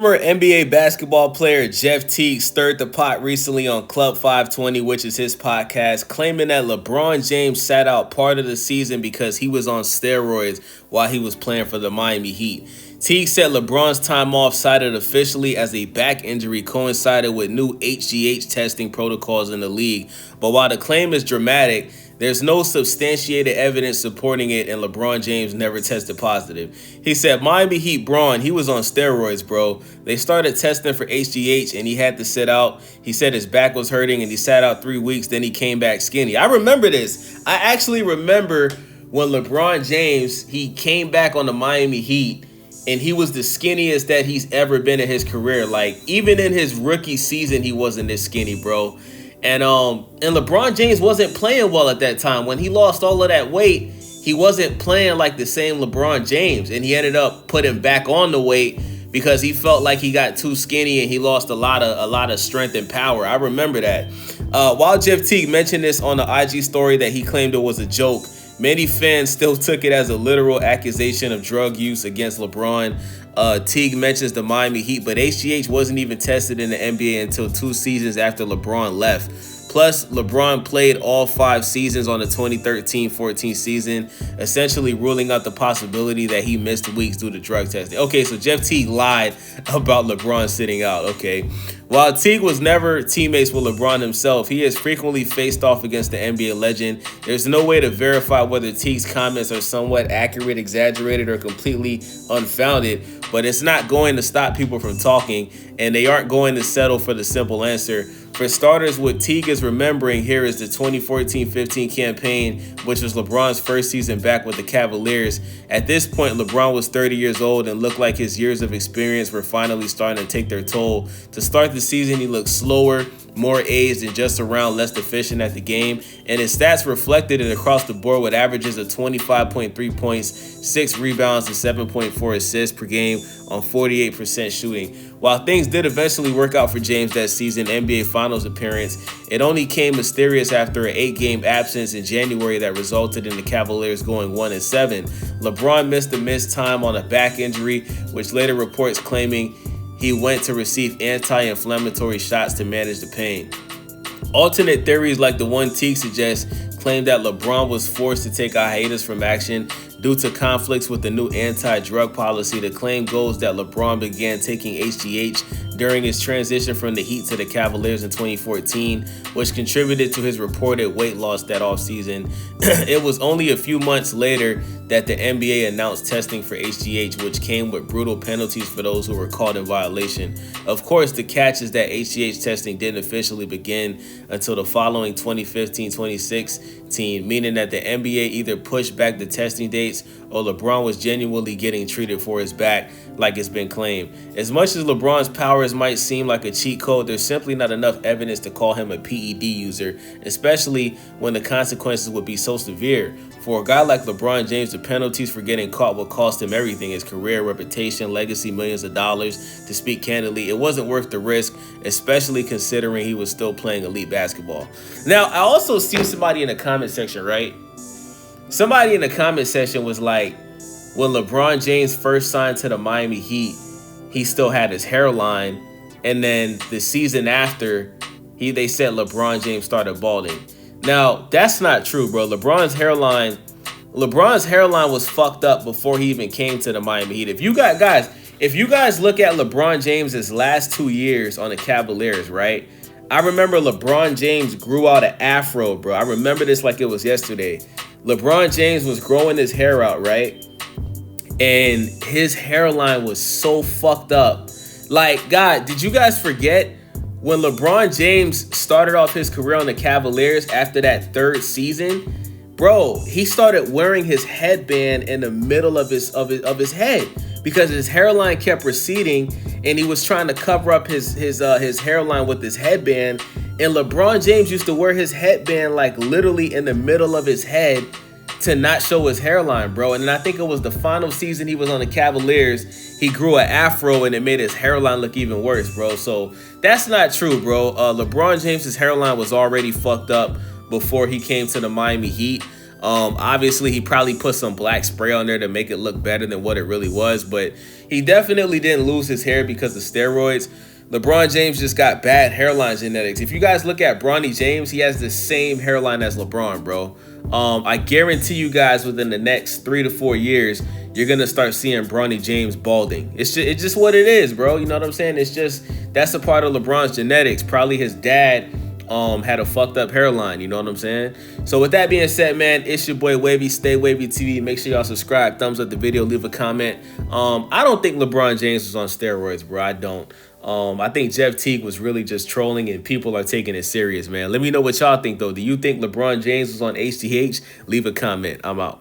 Former NBA basketball player Jeff Teague stirred the pot recently on Club 520, which is his podcast, claiming that LeBron James sat out part of the season because he was on steroids while he was playing for the Miami Heat. Teague said LeBron's time off, cited officially as a back injury, coincided with new HGH testing protocols in the league. But while the claim is dramatic, there's no substantiated evidence supporting it, and LeBron James never tested positive. He said, Miami Heat Braun, he was on steroids, bro. They started testing for HGH, and he had to sit out. He said his back was hurting, and he sat out 3 weeks. Then he came back skinny. I remember this. I actually remember when LeBron James, he came back on the Miami Heat, and he was the skinniest that he's ever been in his career. Like, even in his rookie season, he wasn't this skinny, bro. And LeBron James wasn't playing well at that time. When he lost all of that weight, he wasn't playing like the same LeBron James. And he ended up putting back on the weight because he felt like he got too skinny and he lost a lot of strength and power. I remember that. While Jeff Teague mentioned this on the IG story that he claimed it was a joke, many fans still took it as a literal accusation of drug use against LeBron. Teague mentions the Miami Heat, but HGH wasn't even tested in the NBA until 2 seasons after LeBron left. Plus, LeBron played all 5 seasons on the 2013-14 season, essentially ruling out the possibility that he missed weeks due to drug testing. Okay, so Jeff Teague lied about LeBron sitting out, okay? While Teague was never teammates with LeBron himself, he has frequently faced off against the NBA legend. There's no way to verify whether Teague's comments are somewhat accurate, exaggerated, or completely unfounded, but it's not going to stop people from talking, and they aren't going to settle for the simple answer. For starters, what Teague is remembering here is the 2014-15 campaign, which was LeBron's first season back with the Cavaliers. At this point, LeBron was 30 years old and looked like his years of experience were finally starting to take their toll. To start the season, he looked slower, more aged, and just around less efficient at the game, and his stats reflected it across the board with averages of 25.3 points, 6 rebounds, and 7.4 assists per game on 48% shooting. While things did eventually work out for James that season, NBA Finals appearance, it only came mysterious after an 8-game absence in January that resulted in the Cavaliers going 1-7. LeBron missed time on a back injury, which later reports claiming he went to receive anti-inflammatory shots to manage the pain. Alternate theories like the one Teague suggests claim that LeBron was forced to take a hiatus from action due to conflicts with the new anti-drug policy. The claim goes that LeBron began taking HGH during his transition from the Heat to the Cavaliers in 2014, which contributed to his reported weight loss that offseason. It was only a few months later that the NBA announced testing for HGH, which came with brutal penalties for those who were caught in violation. Of course, the catch is that HGH testing didn't officially begin until the following 2015-2016, meaning that the NBA either pushed back the testing dates or LeBron was genuinely getting treated for his back like it's been claimed. As much as LeBron's powers might seem like a cheat code, there's simply not enough evidence to call him a PED user, especially when the consequences would be so severe. For a guy like LeBron James, the penalties for getting caught would cost him everything: his career, reputation, legacy, millions of dollars. To speak candidly, it wasn't worth the risk, especially considering he was still playing elite basketball. Now, I also see somebody in the comment section, right? Somebody in the comment section was like, when LeBron James first signed to the Miami Heat, he still had his hairline, and then the season after, they said LeBron James started balding. Now, that's not true, bro. LeBron's hairline was fucked up before he even came to the Miami Heat. If you guys look at LeBron James's last 2 years on the Cavaliers, right? I remember LeBron James grew out an afro, bro. I remember this like it was yesterday. LeBron James was growing his hair out, right? And his hairline was so fucked up. Like, God, did you guys forget when LeBron James started off his career on the Cavaliers after that 3rd season? Bro, he started wearing his headband in the middle of his head because his hairline kept receding, and he was trying to cover up his hairline with his headband. And LeBron James used to wear his headband like literally in the middle of his head to not show his hairline, bro. And then I think it was the final season he was on the Cavaliers, he grew an afro and it made his hairline look even worse, bro. So that's not true, bro. LeBron James's hairline was already fucked up before he came to the Miami Heat. Obviously, he probably put some black spray on there to make it look better than what it really was. But He definitely didn't lose his hair because of steroids. LeBron James just got bad hairline genetics. If you guys look at Bronny James, he has the same hairline as LeBron, bro. I guarantee you guys within the next 3 to 4 years, you're gonna start seeing Bronny James balding. It's just what it is, bro. You know what I'm saying? It's just, that's a part of LeBron's genetics. Probably his dad had a fucked up hairline, you know what I'm saying? So with that being said, man, it's your boy Wavy, Stay Wavy TV. Make sure y'all subscribe, thumbs up the video, leave a comment. I don't think LeBron James was on steroids, bro. I don't. I think Jeff Teague was really just trolling and people are taking it serious, man. Let me know what y'all think, though. Do you think LeBron James was on HGH? Leave a comment. I'm out.